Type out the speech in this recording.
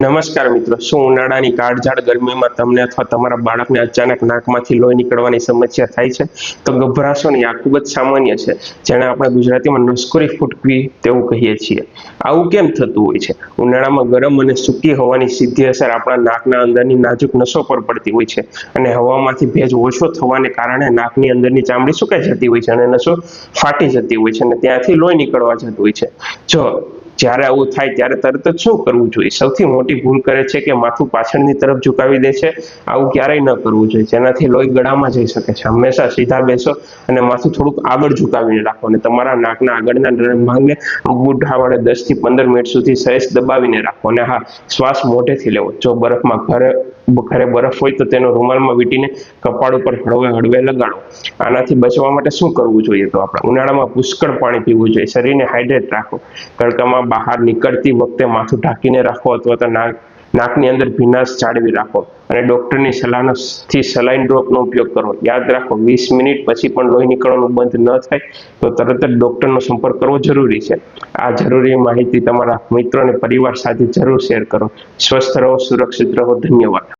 નમસ્કાર મિત્રો, શું ઉનાળાની કાળઝાળ ગરમીમાં તમને અથવા તમારા બાળકને અચાનક નાકમાંથી લોહી નીકળવાની સમસ્યા થાય છે? તો ગભરાશો નહીં, આ ખૂબ જ સામાન્ય છે, જેને આપણે ગુજરાતીમાં નસકોરી ફૂટવી તેવું કહીએ છીએ. આવું કેમ થતું હોય છે? ઉનાળામાં ગરમ અને સૂકી હવાની સીધી અસર આપણા નાકના અંદરની નાજુક નસો પર પડતી હોય છે અને હવામાંથી ભેજ ઓછો થવાને કારણે નાકની અંદરની ચામડી સુકાઈ જતી હોય છે અને નસો ફાટી જતી હોય છે અને ત્યાંથી લોહી નીકળવા જતું હોય છે. જો જ્યારે આવું થાય ત્યારે તરત જ શું કરવું જોઈએ? સૌથી મોટી ભૂલ કરે છે કે માથું પાછળની તરફ ઝુકાવી દે છે. આવું ક્યારેય ન કરવું જોઈએ, જેનાથી લોહી ગળામાં જઈ શકે છે. હંમેશા સીધા બેસો અને માથું થોડુંક આગળ ઝુકાવીને રાખો અને તમારા નાકના આગળના ભાગને અંગૂઠા વડે 10 થી 15 મિનિટ સુધી સહેજ દબાવીને રાખો. અને હા, શ્વાસ મોઢેથી લેવો. જો ઘરે બરફ હોય તો તેનો રૂમાલમાં વીંટીને કપાળ ઉપર હળવે લગાડો. આનાથી બચવા માટે શું કરવું જોઈએ? તો આપણે ઉનાળામાં પુષ્કળ પાણી પીવું જોઈએ. શરીરને હાઇડ્રેટ રાખો. તડકામાં બહાર નીકળતી વખતે માથું ઢાંકીને રાખો અથવા તો નાકની અંદર ભીનાશ જાળવી રાખો અને ડોક્ટરની સલાહથી સલાઈન ડ્રોપનો ઉપયોગ કરો. યાદ રાખો, 20 મિનિટ પછી પણ લોહી નીકળવાનું બંધ ન થાય તો તરત જ ડોક્ટરનો સંપર્ક કરવો જરૂરી છે. આ જરૂરી માહિતી તમારા મિત્રો અને પરિવાર સાથે જરૂર શેર કરો. સ્વસ્થ રહો, સુરક્ષિત રહો. ધન્યવાદ.